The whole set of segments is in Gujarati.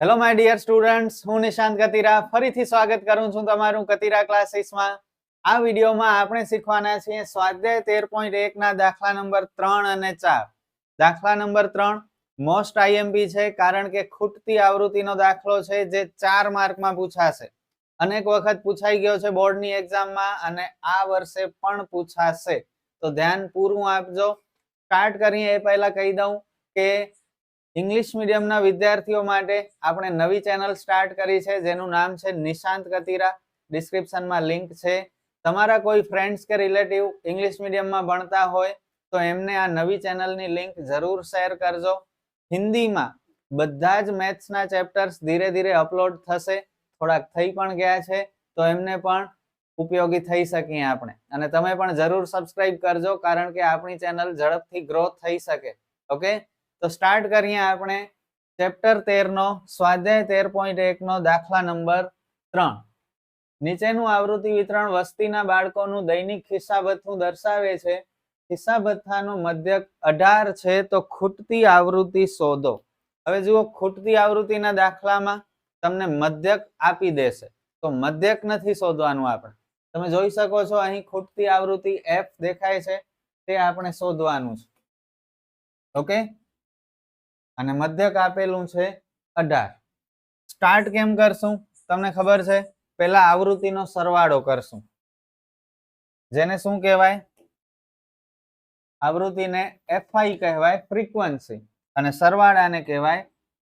હેલો માય ડિયર સ્ટુડન્ટ્સ, હું નિશાંત કતીરા ફરીથી સ્વાગત કરું છું તમારું કતીરા ક્લાસીસમાં. આ વિડીયોમાં આપણે શીખવાના છીએ સ્વાધ્યાય 13.1 ના દાખલા નંબર 3 અને 4. દાખલા નંબર 3 મોસ્ટ આઈએમપી છે, કારણ કે ખૂટતી આવૃત્તિનો દાખલો છે જે 4 માર્કમાં પૂછાશે. અનેક વખત પૂછાઈ ગયો છે બોર્ડની એક્ઝામમાં અને આ વર્ષે પણ પૂછાશે, તો ધ્યાન પૂરું આપજો. સ્ટાર્ટ કરીએ એ પહેલા કહી દઉં કે ઇંગ્લિશ મીડિયમના વિદ્યાર્થીઓ માટે આપણે નવી ચેનલ સ્ટાર્ટ કરી છે જેનું નામ છે નિશાંત કતીરા. ડિસ્ક્રિપ્શનમાં લિંક છે. તમારા કોઈ ફ્રેન્ડ્સ કે રિલેટિવ ઇંગ્લિશ મીડિયમમાં ભણતા હોય તો એમને આ નવી ચેનલની લિંક જરૂર શેર કરજો. હિન્દીમાં બધા જ મેથ્સના ચેપ્ટર્સ ધીરે ધીરે અપલોડ થશે. થોડાક થઈ પણ ગયા છે તો એમને પણ ઉપયોગી થઈ શકીએ આપણે. અને તમે પણ જરૂર સબસ્ક્રાઇબ કરજો, કારણ કે આપણી ચેનલ ઝડપથી ગ્રોથ થઈ શકે. ઓકે, તો સ્ટાર્ટ કરીએ આપણે ચેપ્ટર 13 નો સ્વાધ્યાય 13.1 નો દાખલા નંબર 3. નીચેનું આવૃત્તિ વિતરણ વસ્તીના બાળકોનું દૈનિક ખિસ્સા ભથ્થું દર્શાવે છે. ખિસ્સા ભથ્થાનો મધ્યક 18 છે, તો ખૂટતી આવૃત્તિ શોધો. હવે જુઓ, ખૂટતી આવૃત્તિના દાખલામાં તમને મધ્યક આપી દેશે, તો મધ્યક નથી શોધવાનું આપણે. તમે જોઈ શકો છો અહીં ખૂટતી આવૃત્તિ f દેખાય છે, તે આપણે શોધવાનું છે. ઓકે, અને મધ્યક આપેલું છે 18. સ્ટાર્ટ કેમ કરશું તમને ખબર છે? પહેલા આવૃત્તિનો સરવાળો કરશું, જેને શું કહેવાય? આવૃત્તિને fi કહેવાય, ફ્રીક્વન્સી, અને સરવાળાને કહેવાય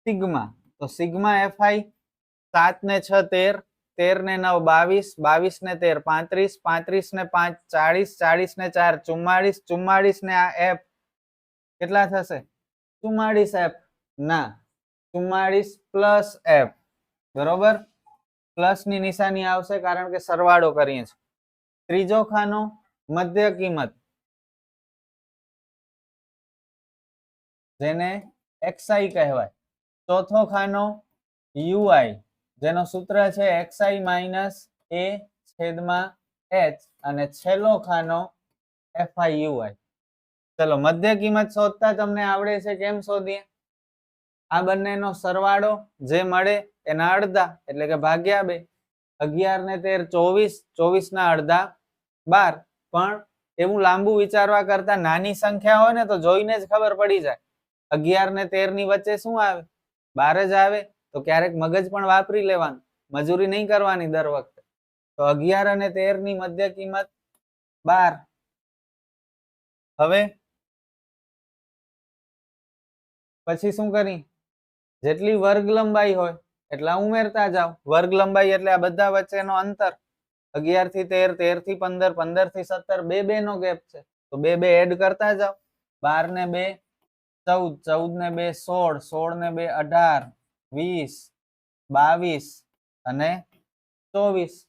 સિગ્મા. તો સિગ્મા fi 7 ને 6 13, 13 ને 9 22, 22 ને 13 35, 35 ને 5 40, 40 ને 4 44, 44 ને આ f કેટલા થશે? 44 f ના, 44 પ્લસ f. બરોબર, પ્લસ ની નિશાની આવશે કારણ કે સરવાળો કરીએ છીએ. ત્રીજો ખાનો મધ્ય કિંમત, જેને xi કહેવાય. ચોથો ખાનો ui, જેનો સૂત્ર છે xi માઇનસ a છેદમાં h, અને છેલ્લો ખાનો fi ui. ચલો, મધ્ય કિંમત શોધતા તમને આવડે છે. કેમ શોધીએ? આ બંનેનો સરવાળો જે મળે એના અડધા, એટલે કે ભાગ્યા 2. 11 ને 13 24, 24 ના અડધા 12. પણ એવું લાંબુ વિચારવા કરતા નાની સંખ્યા હોય ને તો જોઈને જ ખબર પડી જાય. 11 ને 13 ની વચ્ચે શું આવે? 12 જ આવે. તો ક્યારેક મગજ પણ વાપરી લેવાનું, મજૂરી નહીં કરવાની દર વખતે. તો 11 અને 13 ની મધ્ય કિંમત 12. હવે પછી શું કરી? જેટલી વર્ગ લંબાઈ હોય એટલા ઉમેરતા જાવ. વર્ગ લંબાઈ એટલે આ બધા વચ્ચેનો અંતર. 11 થી 13, 13 થી 15, 15 થી 17, 2 નો ગેપ છે, તો 2 એડ કરતા જાવ. 12 ને 2 14, 14 ને 2 16, 16 ને 2 18, 20, 22 અને 24.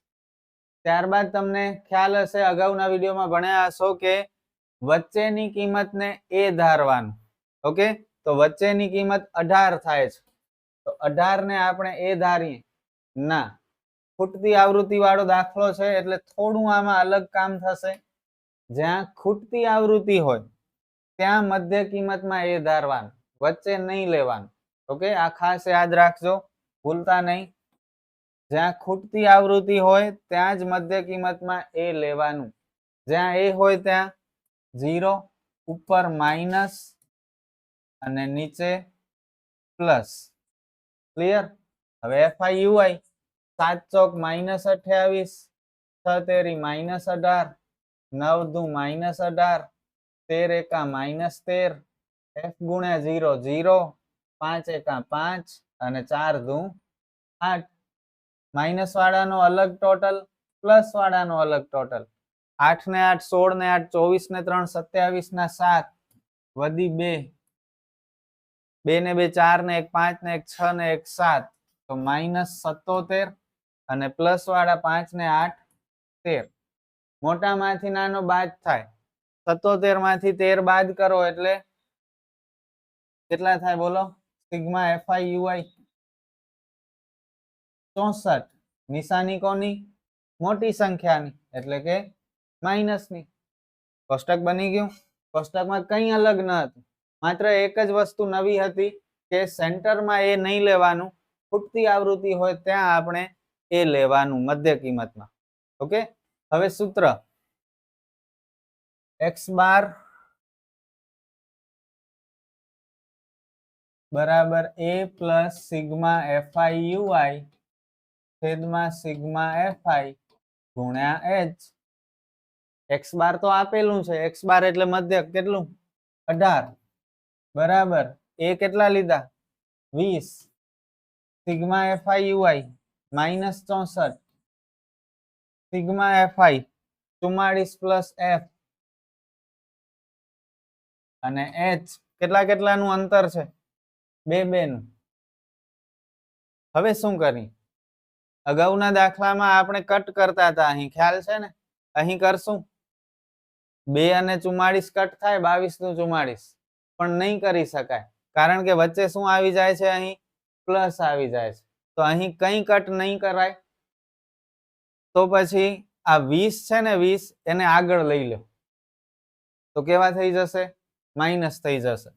ત્યારબાદ તમને ખ્યાલ હશે, અગાઉના વિડીયોમાં ભણ્યા હશો કે વચ્ચેની કિંમતને a ધારવાનું. ઓકે, તો વચ્ચેની કિંમત 18 થાય છે, તો 18 ને આપણે a ધારીએ ના. ખૂટતી આવૃત્તિ વાળો દાખલો છે એટલે થોડું આમાં અલગ કામ થશે. જ્યાં ખૂટતી આવૃત્તિ હોય ત્યાં મધ્ય કિંમતમાં a ધારવાનું, વચ્ચે નહીં લેવાનું. ઓકે, આ ખાસ યાદ રાખજો, ભૂલતા નહીં. જ્યાં ખૂટતી આવૃત્તિ હોય ત્યાં જ મધ્ય કિંમતમાં a લેવાનું. જ્યાં a હોય ત્યાં 0, ઉપર માઇનસ અને નીચે પ્લસ. ક્લિયર? હવે fi ui 7 ચોક -28, 6 તેરી -18, 9 દુ -18, 13 એકા -13, f ગુણ્યા 0 0, 5 એકા 5 અને 4 દુ 8. માઇનસ વાળાનો અલગ ટોટલ, પ્લસ વાળાનો અલગ ટોટલ. 8 ને 8 16 ને 8 24 ને 3 27 ના 7 વધી 2, 2 ને 2 4 ને 1 5 ને 1 6 ને 1 7, તો -77, અને પ્લસ વાળા 5 ને 8 13. મોટામાંથી નાનો બાદ થાય. 77 માંથી 13 બાદ કરો એટલે કેટલા થાય બોલો? Sigma fi ui 64. નિશાની કોની? મોટી સંખ્યાની, એટલે કે માઇનસની. કોષ્ટક બની ગયું. કોષ્ટકમાં કંઈ અલગ ન હતું, માત્ર એક જ વસ્તુ નવી હતી કે સેન્ટરમાં એ નહીં લેવાનું, ખૂટતી આવૃત્તિ હોય ત્યાં આપણે એ લેવાનું મધ્ય કિંમતમાં. ઓકે, હવે સૂત્ર x બાર બરાબર a plus sigma fi ui છેદમાં સિગ્મા fi ગુણ્યા h. x બાર તો આપેલું છે, x બાર એટલે મધ્યક કેટલું 18 બરાબર a કેટલા લીધા 20 sigma fi ui -64 sigma fi 44 plus f અને h કેટલાનું અંતર છે 2 નું. હવે શું કરી અગાઉના દાખલામાં આપણે કટ કરતા હતા, અહીં ખ્યાલ છે ને, અહીં કરશું 2 અને 44 કટ થાય 22 નું 44 પણ નહીં કરી શકાય કારણ કે વચ્ચે શું આવી જાય છે, અહીં પ્લસ આવી જાય છે. તો અહીં કઈ કટ નહીં કરાય તો પછી આ 20 છે ને 20 એને આગળ લઈ લો તો કેવા થઈ જશે માઇનસ થઈ જશે.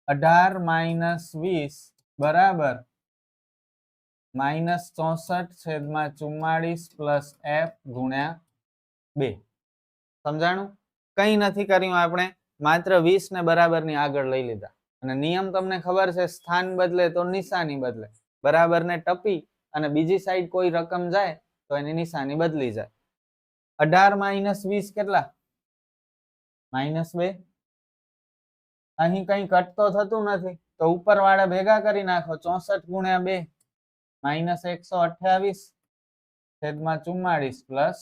18 માઇનસ 20 બરાબર -64 છેદમાં 44 પ્લસ f ગુણ્યા 2. સમજાણું? કઈ નથી કર્યું આપણે, માત્ર 20 ને બરાબરની આગળ લઈ લીધા. અને નિયમ તમને ખબર છે, સ્થાન બદલે તો નિશાની બદલે. બરાબર ને ટપી અને બીજી સાઈડ કોઈ રકમ જાય તો એની નિશાની બદલી જાય. 18 માઇનસ 20 કેટલા -2. અહીં કઈ કટ તો થતું નથી તો ઉપર વાળા ભેગા કરી નાખો. 64 ગુણ્યા 2 -128 છેદમાં 44 પ્લસ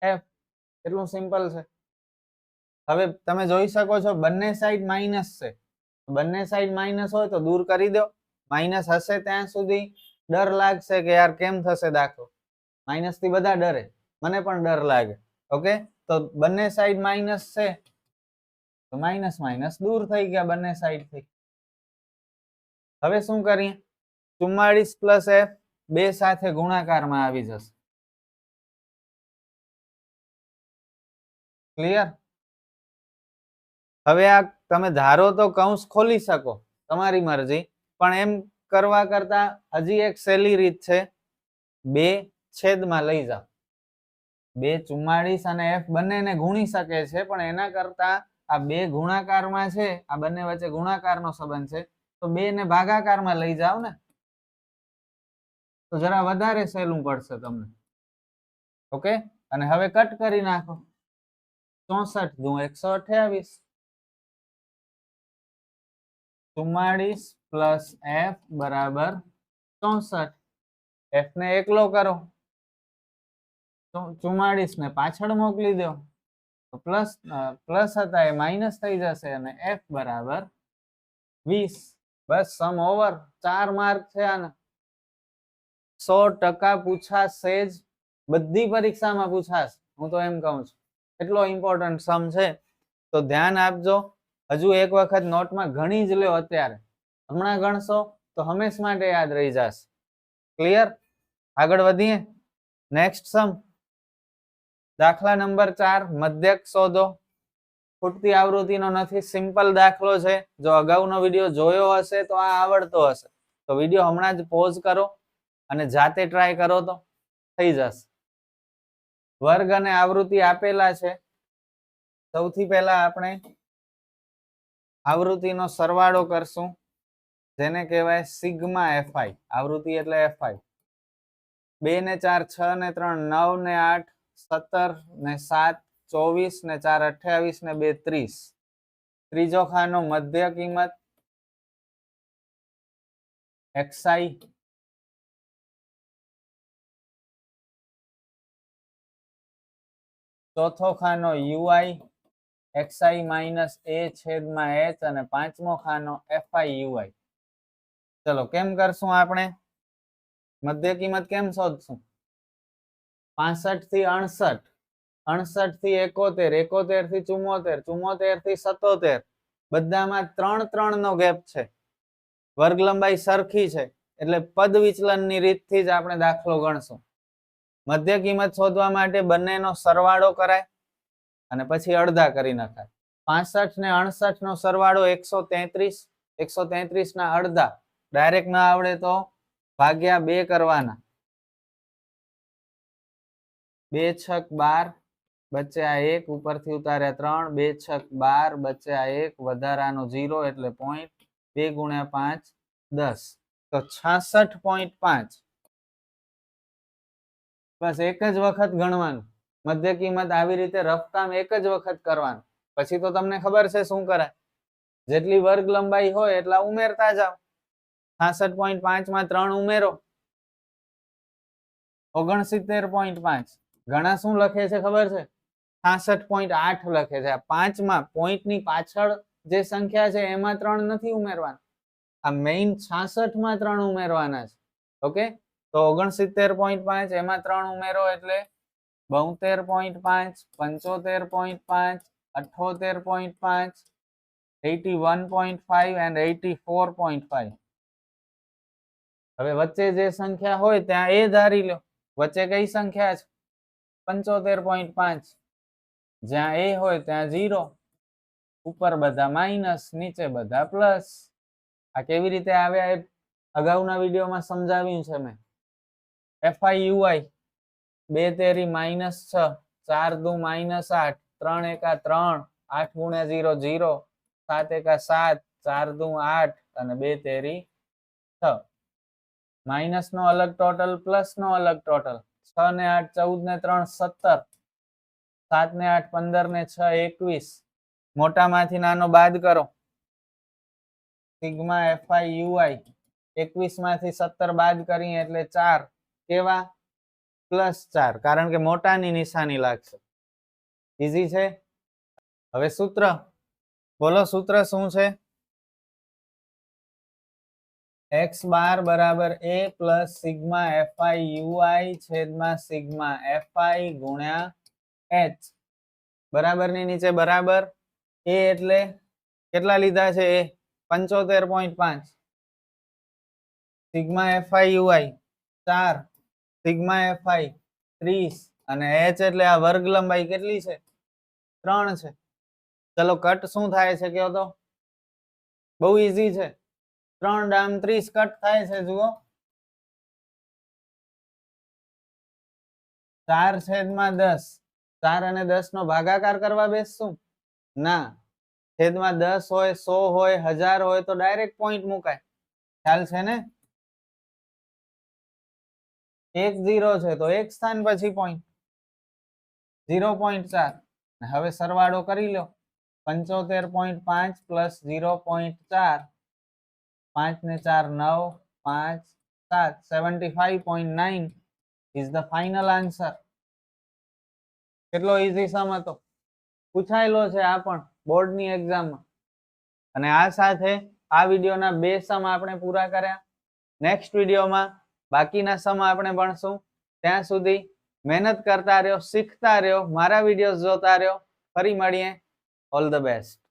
f. કેટલું સિમ્પલ છે. હવે તમે જોઈ શકો છો બંને સાઈડ માઇનસ છે, બંને સાઈડ માઇનસ હોય તો દૂર કરી દો. માઇનસ હશે ત્યાં સુધી ડર લાગશે કે યાર કેમ થશે દાખલો, માઇનસ થી બધા ડરે, મને પણ ડર લાગે. ઓકે, તો બંને સાઈડ માઇનસ છે તો માઇનસ માઇનસ દૂર થઈ ગયા બંને સાઈડ થી. હવે શું કરીએ 44 પ્લસ f બે સાથે ગુણાકારમાં આવી જશે. ક્લિયર? હવે આ તમે ધારો તો કૌંસ ખોલી શકો, તમારી મરજી, પણ એમ કરવા કરતા હજી એક સહેલી રીત છે, 2 છેદમાં લઈ જાઓ. 2 44 અને f બંનેને ગુણી શકે છે, પણ એના કરતા આ 2 ગુણાકારમાં છે, આ બંને વચ્ચે ગુણાકારનો સંબંધ છે, તો 2 ને ભાગાકારમાં લઈ જાઓ ને તો જરા વધારે સહેલું પડશે તમને. ઓકે, અને હવે કટ કરી નાખો. 64 દુ 128 44 પ્લસ f બરાબર 64. f ને એકલો કરો, 44 ને પાછળ મોકલી દો તો પ્લસ હતા એ માઇનસ થઈ જશે અને f બરાબર 20. બસ સમ ઓવર. 4 માર્ક છે આના. 100% પૂછાશે જ, બધી પરીક્ષામાં પૂછાશે, હું તો એમ કહું છું. એટલો ઇમ્પોર્ટન્ટ સમ છે તો ધ્યાન આપજો. હજુ એક વખત નોટમાં ગણી જ લ્યો, અત્યારે હમણાં ગણશો તો હંમેશ માટે યાદ રહી જશે. ક્લિયર? આગળ વધીએ. નેક્સ્ટ સમ, દાખલા નંબર 4, મધ્યક શોધો. ખૂટતી આવૃત્તિનો નથી, સિમ્પલ દાખલો છે. જો અગાઉનો વિડીયો જોયો હશે તો આ આવડતો હશે, તો વિડીયો હમણાં જ પોઝ કરો અને જાતે ટ્રાય કરો તો થઈ જશે. વર્ગ અને આવૃત્તિ આપેલા છે. સૌથી પહેલા આપણે આવૃત્તિનો સરવાળો કરશું, જેને કહેવાય સિગ્મા fi. આવૃત્તિ એટલે fi. 2 ને 4 6 ને 3 9 ને 8 17 ને 7 24 ને 4 28 ને 2 30. ત્રીજો ખાનો મધ્ય કિંમત xi. ચોથો ખાનો ui xi માઇનસ a છેદમાં h અને પાંચમો ખાનો fi ui. ચલો કેમ કરશું આપણે? મધ્ય કિંમત કેમ શોધશું? 65 થી 68, 68 થી 71, 71 થી 74, 74 થી 77, બધામાં 3 3 નો ગેપ છે. વર્ગ લંબાઈ સરખી છે એટલે પદ વિચલનની રીતથી જ આપણે દાખલો ગણશું. મધ્ય કિંમત શોધવા માટે બંનેનો સરવાળો કરાય અને પછી અડધા કરી નખાય. 65 ને 68 નો સરવાળો 133, 133 ના અડધા. ડાયરેક્ટ ના આવડે તો ભાગ્યા 2 કરવાના 2 છક 12 બચ્યા 1 ઉપરથી ઉતાર્યા 3 2 છક 12 બચ્યા 1 વધારાનો 0 એટલે પોઈન્ટ 2 ગુણ્યા 5 10 તો 66.5 બસ એક જ વખત ગણવાનું મધ્ય કિંમત આવી રીતે રફ કામ એક જ વખત કરવાનું પછી તો તમને ખબર છે શું કરાય જેટલી વર્ગ લંબાઈ હોય એટલા ઉમેરતા જાઓ 66.5 માં 3 ઉમેરો 69.5 ઘણા શું લખે છે ખબર છે 66.8 લખે છે આ 5 માં પોઈન્ટ ની પાછળ જે સંખ્યા છે એમાં 3 નથી ઉમેરવાના આ મેઇન 66 માં 3 ઉમેરવાના છે ઓકે તો 69.5 એમાં 3 ઉમેરો એટલે 72.5 75.5 78.5 81.5 and 84.5 હવે વચ્ચે જે સંખ્યા હોય ત્યાં એ ધારી લો વચ્ચે કઈ સંખ્યા છે 75.5 જ્યાં એ હોય ત્યાં 0 ઉપર બધા માઇનસ નીચે બધા પ્લસ આ કેવી રીતે આવ્યા એ અગાઉના વિડીયોમાં સમજાવ્યું છે મેં FIUI 2 તેરી -6 4 દુ -8 3 એકા 3 8 ગુણ્યા 0 0 7 એકા 7 4 દુ 8 અને 2 તેરી 6 માઇનસ નો અલગ ટોટલ પ્લસ નો અલગ ટોટલ 6 ને 8 14 ને 3 17 7 ને 8 15 ને 6 21 મોટામાંથી નાનો બાદ કરો સિગ્મા FIUI 21 માંથી 17 બાદ કરીએ એટલે 4 કેવા +4 કારણ કે મોટાની નિશાની લાગશે ઈઝી છે હવે સૂત્ર બોલો સૂત્ર શું છે x બાર બરાબર a પ્લસ સિગ્મા FIUI છેદમાં સિગ્મા FI ગુણ્યા h બરાબર ની નીચે બરાબર a એટલે કેટલા લીધા છે એ 75.5 સિગ્મા FIUI 4 સિગ્મા FI 30 અને h એટલે આ વર્ગ લંબાઈ કેટલી છે 3 છે ચલો કટ શું થાય છે કયો તો બહુ ઈઝી છે 3 ડામ 30 કટ થાય છે જુઓ 4 છેદમાં 10 4 અને 10 નો ભાગાકાર કરવા બેસશું ના છેદમાં 10 હોય 100 હોય 1000 હોય તો ડાયરેક્ટ પોઈન્ટ મુકાય ખ્યાલ છે ને 1 0 છે તો એક સ્થાન પછી પોઈન્ટ 0.4 હવે સરવાળો કરી લો 75.5 પ્લસ 0.4 5 ને 4 9 5 7 75.9 is the final answer કેટલો ઈઝી સમ હતો પૂછાયેલો છે આ પણ બોર્ડની એક્ઝામમાં અને આ સાથે આ વિડીયોના 2 સમ આપણે પૂરા કર્યા નેક્સ્ટ વિડીયોમાં બાકીના સમ આપણે ભણશું ત્યાં સુધી મહેનત કરતા રહ્યો શીખતા રહ્યો મારા વિડીયોઝ જોતા રહ્યો ફરી મળીએ ઓલ ધ બેસ્ટ